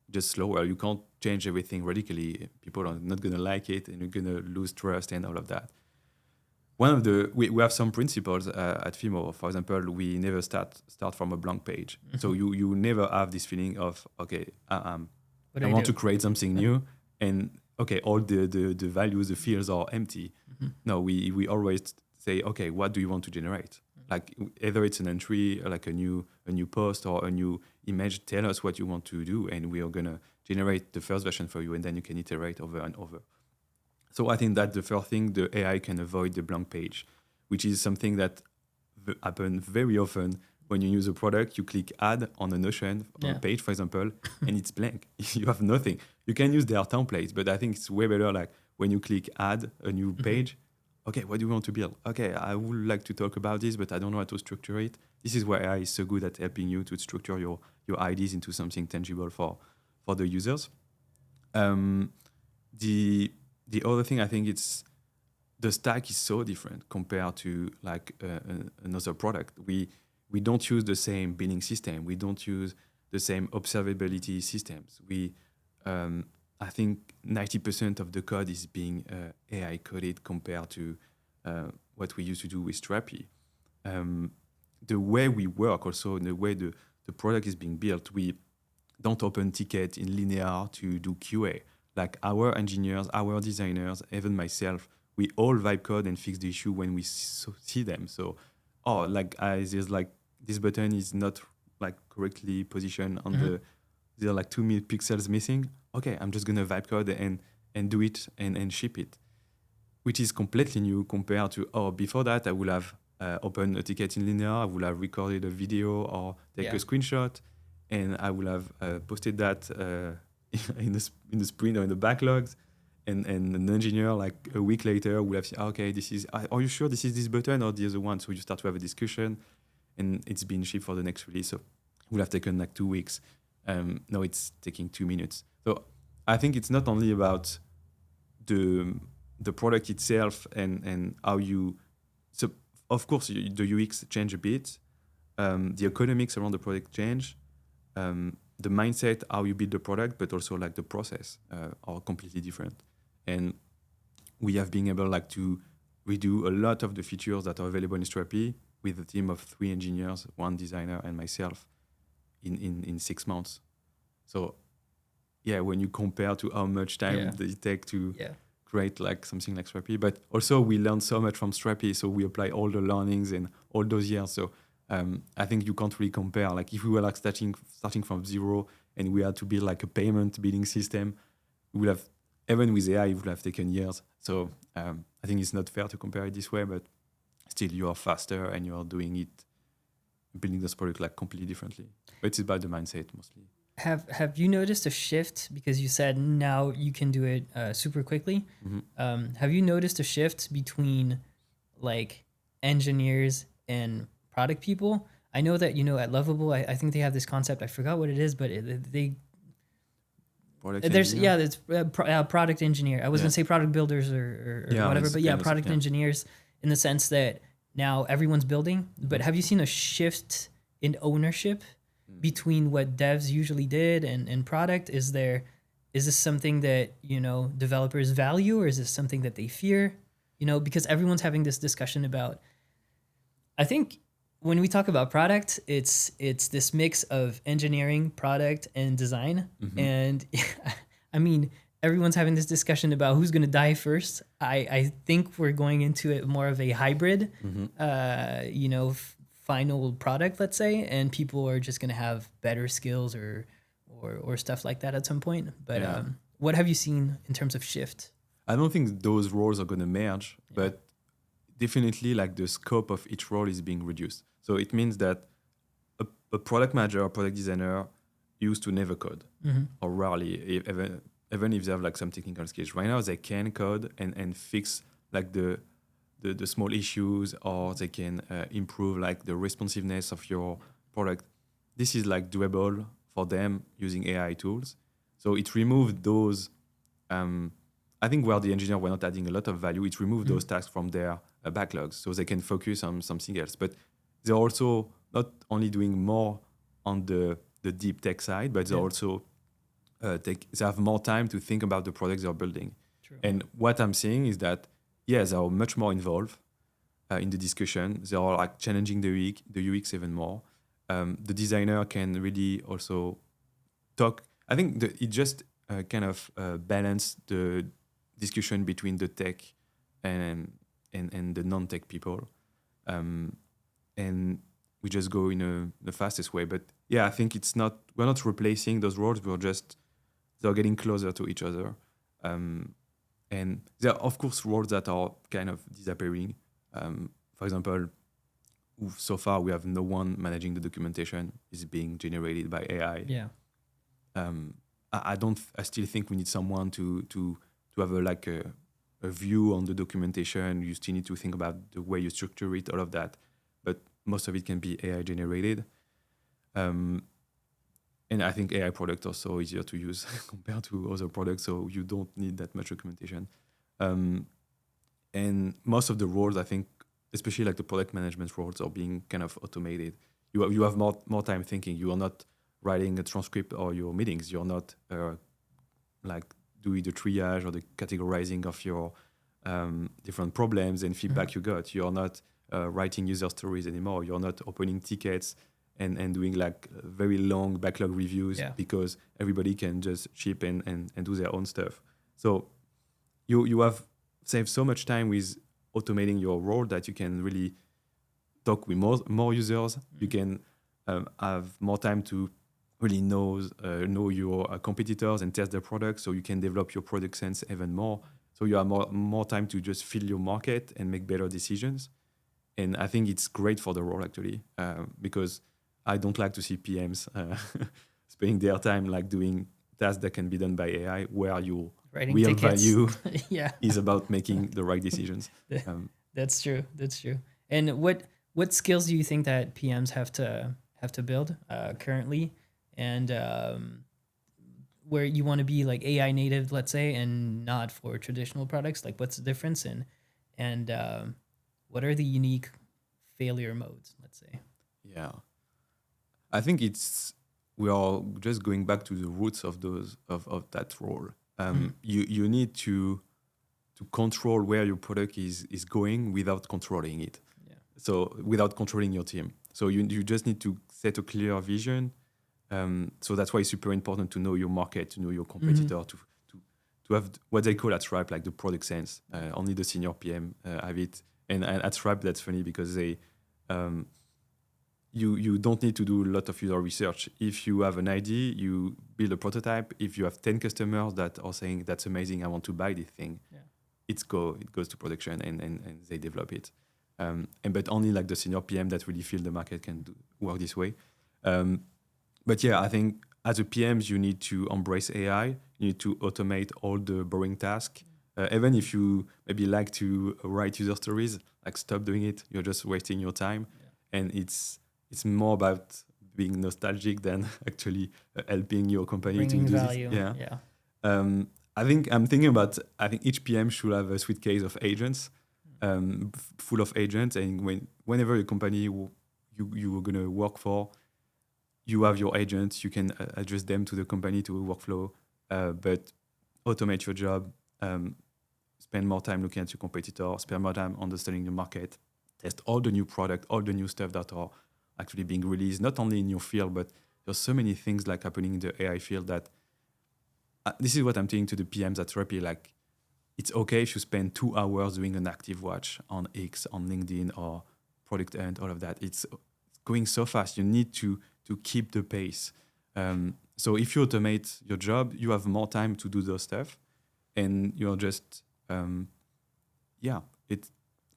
just slower. You can't change everything radically. People are not going to like it, and you're going to lose trust and all of that. We have some principles at Fimo. For example, we never start from a blank page. So you never have this feeling of, okay, I want to create something new, and okay, all the values, the fields are empty. No, we always say, okay, what do you want to generate? Like either it's an entry, like a new post or a new image. Tell us what you want to do, and we are gonna generate the first version for you, and then you can iterate over and over. So I think that the first thing, the AI can avoid the blank page, which is something that happens very often when you use a product. You click add on a Notion on a page, for example, and it's blank. You have nothing. You can use their templates, but I think it's way better like when you click add a new page. Okay, what do you want to build? Okay, I would like to talk about this, but I don't know how to structure it. This is why AI is so good at helping you to structure your ideas into something tangible for the users. The other thing, I think it's the stack is so different compared to like another product. We don't use the same billing system. We don't use the same observability systems. I think 90% of the code is being AI coded compared to what we used to do with Strapi. The way we work also, the way the product is being built, we don't open ticket in linear to do QA. Like our engineers, our designers, even myself, we all vibe code and fix the issue when we see them. So, there's like this button is not like correctly positioned on there are like 2 pixels missing. Okay, I'm just gonna vibe code and do it and ship it, which is completely new compared to before that I would have opened a ticket in linear, I would have recorded a video or take a screenshot, and I would have posted that in the sprint or in the backlogs, and an engineer like a week later would have said, okay, are you sure this is this button or the other one? So you start to have a discussion, and it's been shipped for the next release. So it would have taken like 2 weeks. Now it's taking 2 minutes. So I think it's not only about the product itself and how you. So of course the UX change a bit, the economics around the product change, the mindset how you build the product, but also like the process are completely different. And we have been able like to redo a lot of the features that are available in Strapi with a team of 3 engineers, 1 designer, and myself in 6 months. So yeah, when you compare to how much time it take to create like something like Strapi, but also we learned so much from Strapi, so we apply all the learnings in all those years. So I think you can't really compare. Like if we were like starting from zero and we had to build like a payment billing system, we would have, even with AI, it would have taken years. So I think it's not fair to compare it this way, but still you are faster and you are doing it, building this product like completely differently. But it's about the mindset mostly. Have you noticed a shift, because you said now you can do it super quickly? Have you noticed a shift between like engineers and product people? I know that, at Lovable, I think they have this concept. I forgot what it is, but it's product engineer. I was gonna say product builders or whatever, but product engineers, in the sense that now everyone's building. But have you seen a shift in ownership between what devs usually did and product? Is this something that developers value, or is this something that they fear? Because everyone's having this discussion about, I think when we talk about product, it's this mix of engineering, product, and design. And I mean, everyone's having this discussion about who's going to die first. I think we're going into it more of a hybrid, final product, let's say, and people are just going to have better skills or or stuff like that at some point. But Yeah. what have you seen in terms of shift? I don't think those roles are going to merge, but definitely like the scope of each role is being reduced. So it means that a product manager or product designer used to never code or rarely, even if they have like some technical skills. Right now they can code and fix like the small issues, or they can improve like the responsiveness of your product. This is like doable for them using AI tools. So it removed those, I think where the engineer were not adding a lot of value, it removed those tasks from their backlogs so they can focus on something else. But they're also not only doing more on the deep tech side, but they also they have more time to think about the products they're building. True. And what I'm seeing is that, they are much more involved in the discussion. They are like challenging the UX even more. The designer can really also talk. I think it just kind of balance the discussion between the tech and the non-tech people, and we just go in the fastest way. But I think we're not replacing those roles. They're getting closer to each other, and there are of course roles that are kind of disappearing. For example, so far we have no one managing the documentation. Is being generated by AI. Yeah. I still think we need someone to have a view on the documentation. You still need to think about the way you structure it, all of that. But most of it can be AI generated. And I think AI products are so easier to use compared to other products, so you don't need that much documentation. And most of the roles, I think, especially like the product management roles, are being kind of automated. You have more time thinking. You are not writing a transcript or your meetings. You're not like doing the triage or the categorizing of your different problems and feedback you got. You're not writing user stories anymore. You're not opening tickets and doing like very long backlog reviews because everybody can just ship and do their own stuff. So you have saved so much time with automating your role that you can really talk with more users. You can have more time to really know your competitors and test their products, so you can develop your product sense even more. So you have more time to just feel your market and make better decisions. And I think it's great for the role actually, because I don't like to see PMs spending their time like doing tasks that can be done by AI, where your Writing real tickets. value Yeah. is about making the right decisions. That's true. That's true. And what skills do you think that PMs have to build currently, and where you want to be like AI native, let's say, and not for traditional products? Like, what's the difference, and what are the unique failure modes, let's say? Yeah, I think we are just going back to the roots of that role. You need to control where your product is going without controlling it. Yeah. So without controlling your team. So you just need to set a clear vision. So that's why it's super important to know your market, to know your competitor, to have what they call at Stripe like the product sense. Only the senior PM have it. And at Stripe, that's funny because they you don't need to do a lot of user research. If you have an idea, you build a prototype. If you have 10 customers that are saying, that's amazing, I want to buy this thing, it goes to production and they develop it. But only like the senior PM that really feel the market can work this way. But yeah, I think as a PMs, you need to embrace AI. You need to automate all the boring tasks. Even if you maybe like to write user stories, like stop doing it. You're just wasting your time. Yeah. And it's more about being nostalgic than actually helping your company bringing to do value. this. Yeah. I think each PM should have a suitcase of agents, full of agents. And whenever a company you're going to work for, you have your agents, you can adjust them to the company, to a workflow, but automate your job, spend more time looking at your competitor, spend more time understanding the market, test all the new product, all the new stuff that are actually being released, not only in your field, but there's so many things like happening in the AI field that this is what I'm saying to the PMs at Strapi. Like, it's okay if you spend 2 hours doing an active watch on X, on LinkedIn, or Product Hunt, all of that. It's going so fast. You need to keep the pace. So if you automate your job, you have more time to do those stuff, and you're just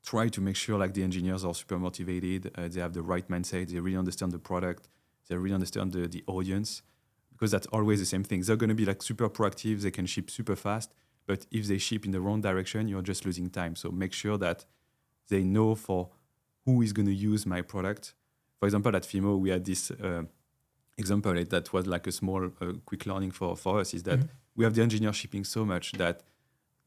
try to make sure like the engineers are super motivated, they have the right mindset, they really understand the product, they really understand the audience, because that's always the same thing. They're going to be like super proactive, they can ship super fast, but if they ship in the wrong direction, you're just losing time. So make sure that they know for who is going to use my product. For example, at Fimo, we had this example that was like a small quick learning for us, is that we have the engineer shipping so much that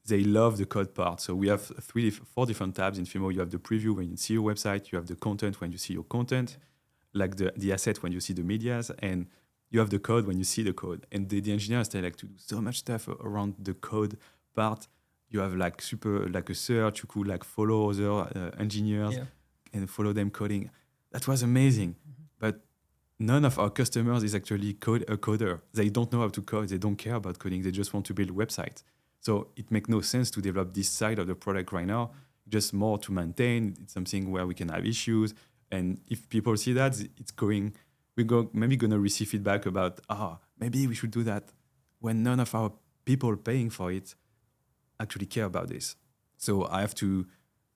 they love the code part. So we have 4 different tabs in Fimo. You have the preview when you see your website, you have the content when you see your content, like the asset when you see the medias, and you have the code when you see the code. And the engineers, they like to do so much stuff around the code part. You have like a search, you could like follow other engineers and follow them coding. That was amazing. But none of our customers is actually a coder. They don't know how to code. They don't care about coding. They just want to build websites. So it makes no sense to develop this side of the product right now, just more to maintain. It's something where we can have issues. And if people see that, we're maybe going to receive feedback about, maybe we should do that, when none of our people paying for it actually care about this. So I have to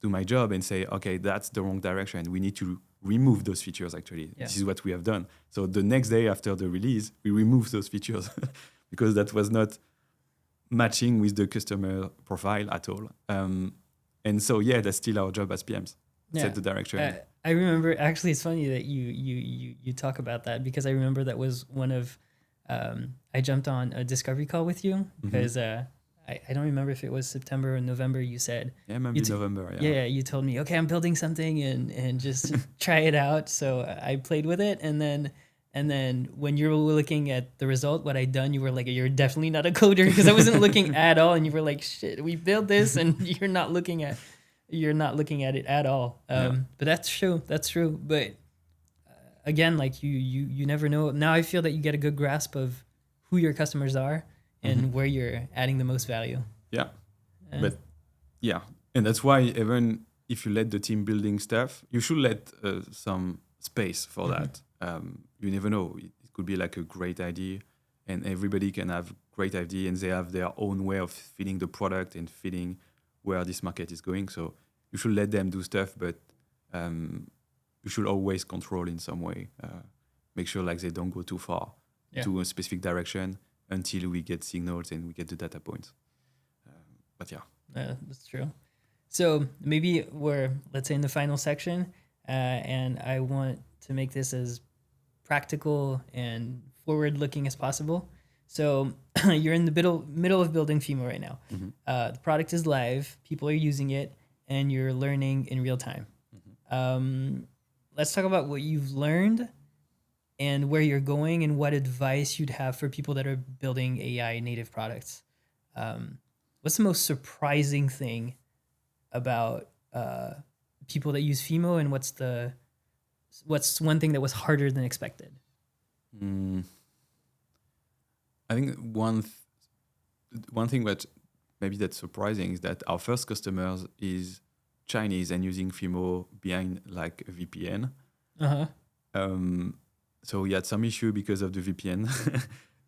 do my job and say, okay, that's the wrong direction. We need to remove those features actually. Yeah. This is what we have done. So the next day after the release, we remove those features because that was not matching with the customer profile at all. And so, that's still our job as PMs, set the direction. I remember, actually, it's funny that you talk about that, because I remember that was one of, I jumped on a discovery call with you because I don't remember if it was September or November. You said, maybe November. Yeah, you told me, okay, I'm building something and just try it out. So I played with it, and then when you were looking at the result, what I'd done, you were like, you're definitely not a coder, because I wasn't looking at all, and you were like, shit, we built this, and you're not looking at it at all. But that's true. But again, like you never know. Now I feel that you get a good grasp of who your customers are and where you're adding the most value. Yeah. And that's why even if you let the team building stuff, you should let some space for that. You never know. It could be like a great idea, and everybody can have great idea, and they have their own way of feeding the product and feeding where this market is going. So you should let them do stuff, but you should always control in some way. Make sure like they don't go too far to a specific direction until we get signals and we get the data points. That's true. So maybe we're, let's say, in the final section, and I want to make this as practical and forward-looking as possible. So you're in the middle of building Fimo right now. The product is live, people are using it, and you're learning in real time. Let's talk about what you've learned and where you're going, and what advice you'd have for people that are building AI native products. What's the most surprising thing about people that use Fimo, and what's one thing that was harder than expected? I think one thing that maybe that's surprising is that our first customers is Chinese and using Fimo behind like a VPN. So we had some issue because of the VPN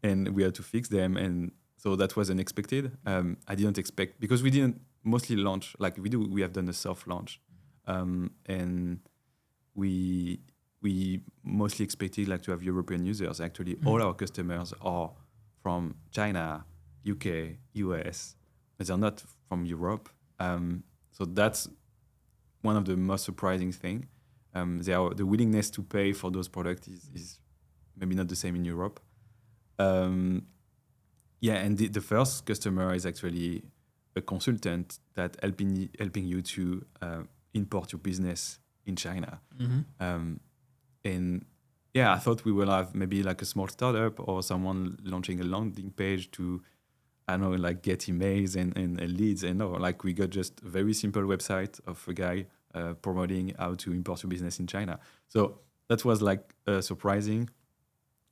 and we had to fix them. And so that was unexpected. I didn't expect, because we didn't mostly launch, like we have done a soft launch. And we mostly expected like to have European users. Actually, all our customers are from China, UK, US, but they're not from Europe. So that's one of the most surprising things. The willingness to pay for those products is maybe not the same in Europe. And the first customer is actually a consultant that helping you to import your business in China. I thought we will have maybe like a small startup or someone launching a landing page to, I don't know, like get emails and leads. And no, like we got just a very simple website of a guy promoting how to import your business in China. So that was like surprising.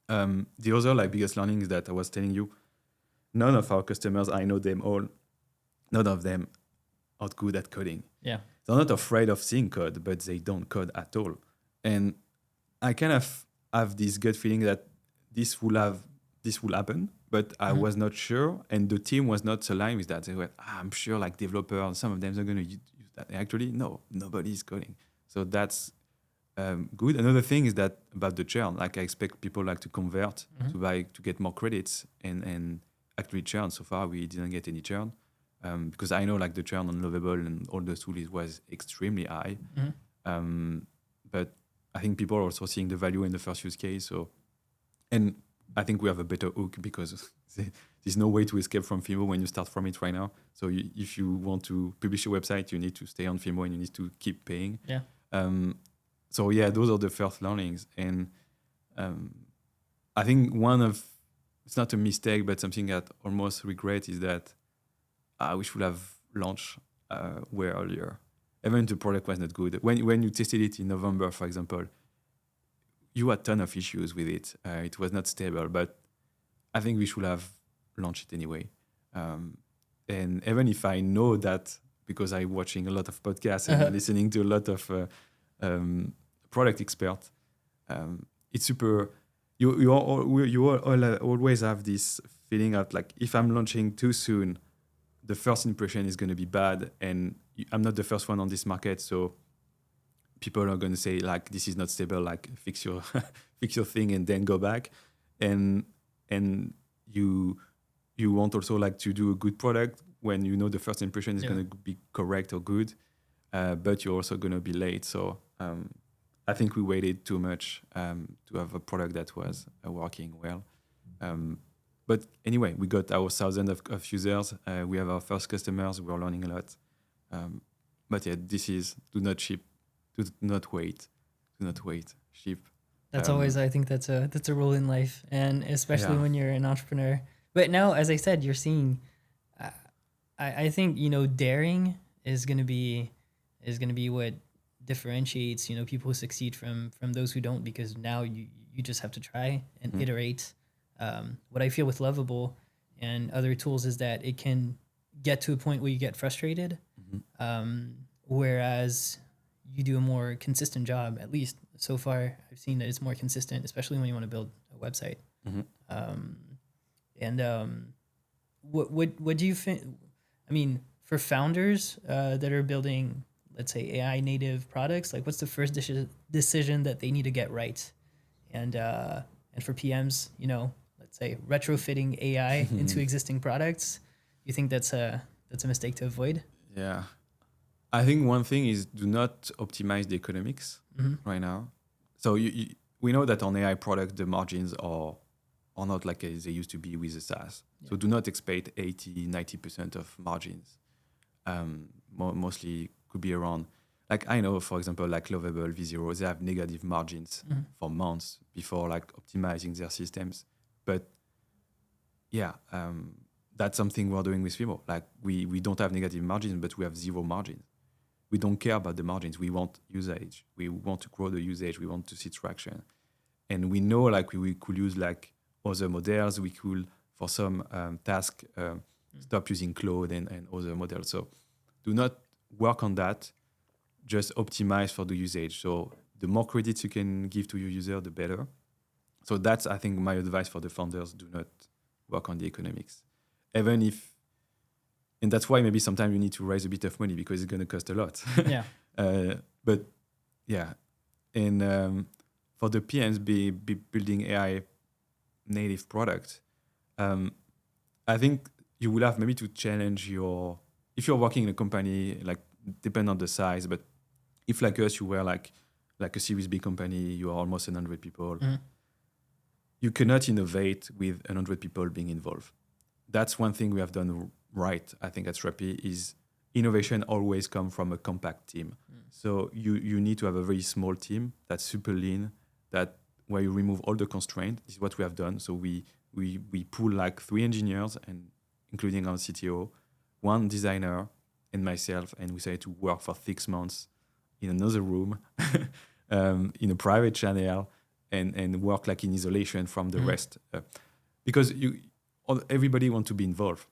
The other like biggest learning is that I was telling you, none of our customers, I know them all, none of them are good at coding. Yeah. They're not afraid of seeing code, but they don't code at all. And I kind of have this gut feeling that this will happen, but I was not sure, and the team was not aligned with that. They were, I'm sure like developers, some of them are going to use that. And actually, no, nobody is coding. So that's good. Another thing is that about the churn, like I expect people like to convert to get more credits and actually churn. So far, we didn't get any churn because I know like the churn on Lovable and all the tools was extremely high. But I think people are also seeing the value in the first use case. So, and I think we have a better hook because there's no way to escape from Fimo when you start from it right now. So if you want to publish a website, you need to stay on Fimo and you need to keep paying. Yeah. So yeah, those are the first learnings. And I think it's not a mistake, but something that almost regret is that we should have launched way earlier. Even the product was not good. When you tested it in November, for example, you had a ton of issues with it. It was not stable, but I think we should have launched it anyway. And even if I know that because I'm watching a lot of podcasts and listening to a lot of product experts, it's super. You always have this feeling of like, if I'm launching too soon, the first impression is going to be bad, and I'm not the first one on this market, so people are going to say like, this is not stable, like fix your thing and then go back, and you want also like to do a good product when you know the first impression is going to be correct or good, but you're also going to be late. So I think we waited too much to have a product that was working well. But anyway, we got our thousands of users. We have our first customers. We're learning a lot. But yeah, this is do not ship. Do not wait. Ship. That's always, I think that's a rule in life, and especially when you're an entrepreneur. But now, as I said, you're seeing. I think daring is gonna be what differentiates people who succeed from those who don't, because now you just have to try and iterate. What I feel with Lovable and other tools is that it can get to a point where you get frustrated, whereas you do a more consistent job. At least so far, I've seen that it's more consistent, especially when you want to build a website. What do you think? I mean, for founders that are building, let's say, AI native products, like what's the first decision that they need to get right? And for PMs, let's say retrofitting AI into existing products, you think that's a mistake to avoid? Yeah. I think one thing is do not optimize the economics right now. So we know that on AI products, the margins are not like they used to be with the SaaS. Yeah. So do not expect 80, 90% of margins. Mostly could be around, like I know, for example, like Lovable, V0, they have negative margins for months before like optimizing their systems. But yeah, that's something we're doing with Fimo. Like we don't have negative margins, but we have zero margins. We don't care about the margins. We want usage. We want to grow the usage. We want to see traction. And we know like we could use like other models. We could, for some task, stop using Claude and other models. So do not work on that. Just optimize for the usage. So the more credits you can give to your user, the better. So that's, I think, my advice for the founders. Do not work on the economics. Even if, and that's why maybe sometimes you need to raise a bit of money because it's going to cost a lot. Yeah. But yeah. And for the PMs be building AI native product, I think you will have maybe to challenge if you're working in a company, like depend on the size, but if like us, you were like a Series B company, you are almost 100 people, you cannot innovate with 100 people being involved. That's one thing we have done right, I think, at Strapi, is innovation always comes from a compact team. So you need to have a very small team that's super lean, that where you remove all the constraints. This is what we have done. So we pull like 3 engineers, and including our CTO, 1 designer, and myself, and we say to work for 6 months in another room, in a private channel, and work like in isolation from the rest, because everybody wants to be involved.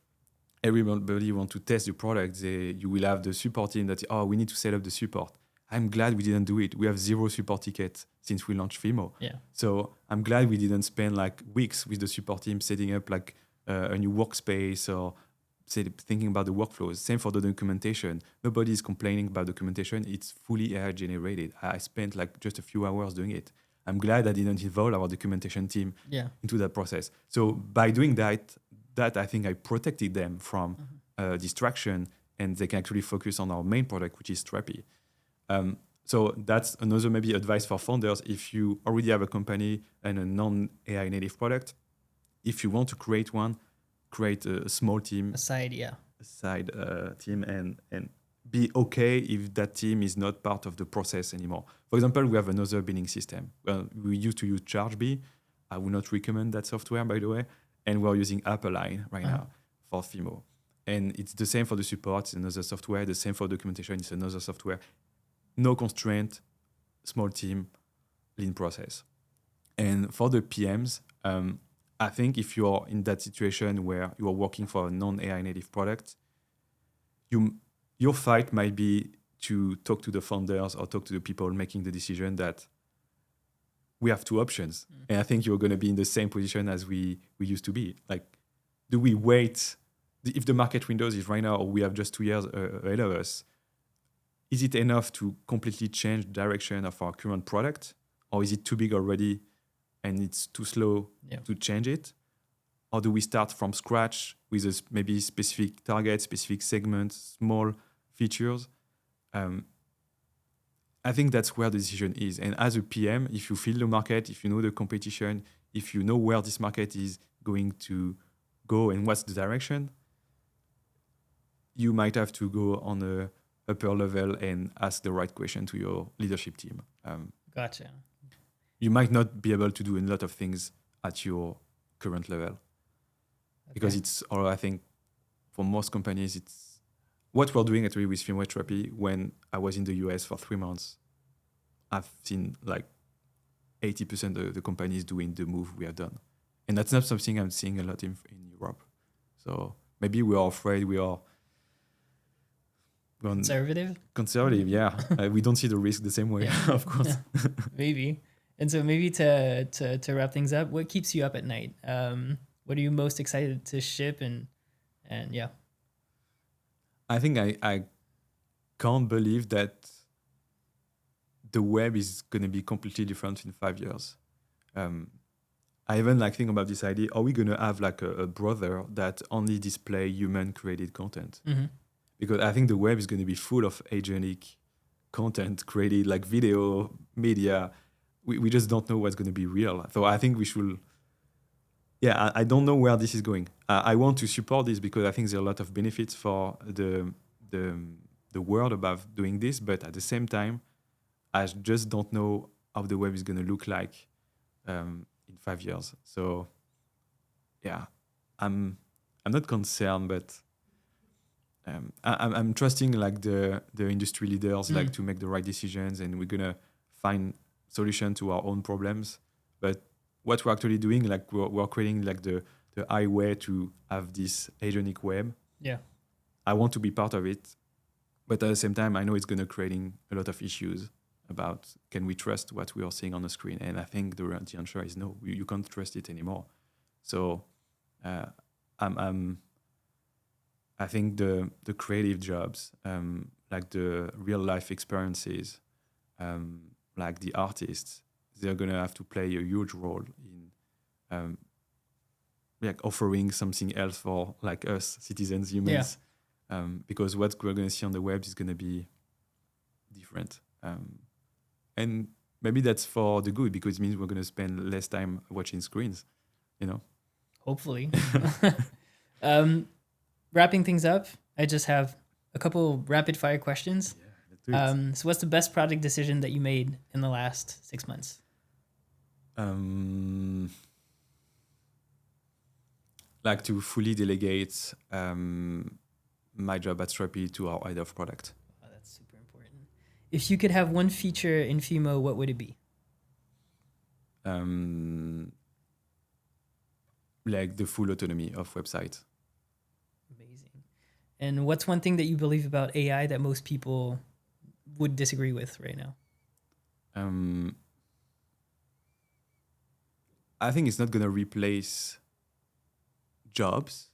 Everybody wants to test the product. You will have the support team that we need to set up the support. I'm glad we didn't do it. We have 0 support tickets since we launched Fimo. Yeah. So I'm glad we didn't spend like weeks with the support team setting up like a new workspace or thinking about the workflows. Same for the documentation. Nobody is complaining about documentation. It's fully AI generated. I spent like just a few hours doing it. I'm glad I didn't involve our documentation team into that process. So by doing that I think I protected them from distraction, and they can actually focus on our main product, which is Strapi. So that's another maybe advice for founders. If you already have a company and a non-AI native product, if you want to create one, create a small team, A side team, and be okay if that team is not part of the process anymore. For example, we have another billing system. We used to use Chargebee. I would not recommend that software, by the way. And we're using Apple-Line right now for Fimo. And it's the same for the support, it's another software. The same for documentation, it's another software. No constraint, small team, lean process. And for the PMs, I think if you're in that situation where you are working for a non-AI native product, your fight might be to talk to the founders or talk to the people making the decision that we have 2 options. And I think you're going to be in the same position as we used to be. Like, do we wait? If the market windows is right now, or we have just 2 years ahead of us, is it enough to completely change the direction of our current product? Or is it too big already and it's too slow to change it? Or do we start from scratch with a maybe specific target, specific segment, small features? I think that's where the decision is. And as a PM, if you feel the market, if you know the competition, if you know where this market is going to go and what's the direction, you might have to go on a upper level and ask the right question to your leadership team. Gotcha. You might not be able to do a lot of things at your current level. Because or I think for most companies, it's what we're doing actually with Fimo Strapi. When I was in the US for 3 months, I've seen like 80% of the companies doing the move we have done. And that's not something I'm seeing a lot in Europe. So maybe we are afraid we are Conservative, yeah. We don't see the risk the same way, of course. Maybe. And so maybe to wrap things up, what keeps you up at night? What are you most excited to ship? And yeah. I think I can't believe that the web is going to be completely different in 5 years. I even think about this idea, are we going to have like a browser that only display human created content? Mm-hmm. Because I think the web is going to be full of agentic content created, like video, media. We just don't know what's going to be real. So I think we should, I don't know where this is going. I want to support this because I think there are a lot of benefits for the world about doing this. But at the same time, I just don't know how the web is going to look like in 5 years. So I'm not concerned, but I'm trusting like the industry leaders to make the right decisions, and we're gonna find solution to our own problems. But what we're actually doing, like we're creating like the highway to have this agentic web. Yeah, I want to be part of it, but at the same time, I know it's gonna creating a lot of issues about can we trust what we are seeing on the screen, and I think the answer is no. You can't trust it anymore. So I think the creative jobs, like the real life experiences, like the artists, they're gonna have to play a huge role in like offering something else for like us citizens, humans, because what we're gonna see on the web is gonna be different, and maybe that's for the good because it means we're gonna spend less time watching screens, Hopefully. Wrapping things up, I just have a couple rapid fire questions. Yeah, let's do it. So what's the best product decision that you made in the last 6 months? Like to fully delegate my job at Strapi to our head of product. Oh, that's super important. If you could have one feature in Fimo, what would it be? Like the full autonomy of website. Amazing. And what's one thing that you believe about AI that most people would disagree with right now? I think it's not going to replace jobs,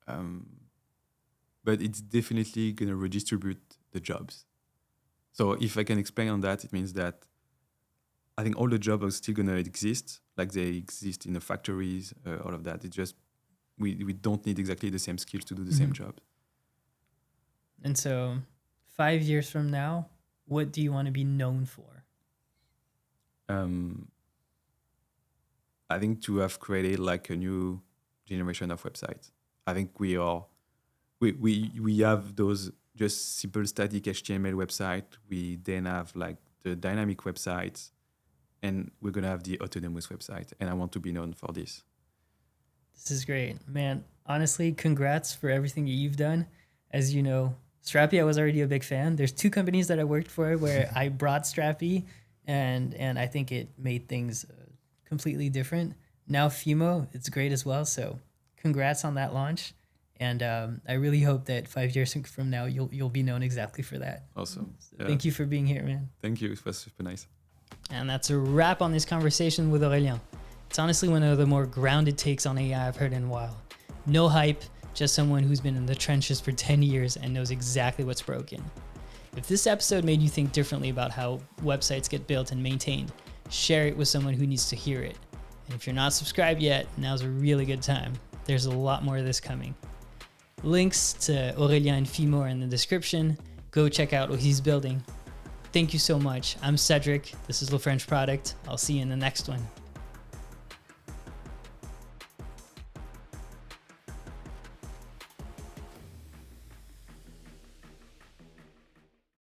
but it's definitely going to redistribute the jobs. So if I can explain on that, it means that I think all the jobs are still going to exist, like they exist in the factories, all of that. It's just we don't need exactly the same skills to do the same job. And so 5 years from now, what do you want to be known for? I think to have created like a new generation of websites. I think we have those just simple static HTML website. We then have like the dynamic websites, and we're gonna have the autonomous website. And I want to be known for this. This is great, man. Honestly, congrats for everything that you've done. As you know, Strapi, I was already a big fan. There's 2 companies that I worked for where I brought Strapi, and I think it made things completely different. Now Fimo, it's great as well. So congrats on that launch. And I really hope that 5 years from now, you'll be known exactly for that. Awesome. So thank you for being here, man. Thank you. It was super nice. And that's a wrap on this conversation with Aurelien. It's honestly one of the more grounded takes on AI I've heard in a while. No hype, just someone who's been in the trenches for 10 years and knows exactly what's broken. If this episode made you think differently about how websites get built and maintained, share it with someone who needs to hear it. And if you're not subscribed yet, now's a really good time. There's a lot more of this coming. Links to Aurelien and Fimo are in the description. Go check out what he's building. Thank you so much. I'm Cedric. This is Le French Product. I'll see you in the next one.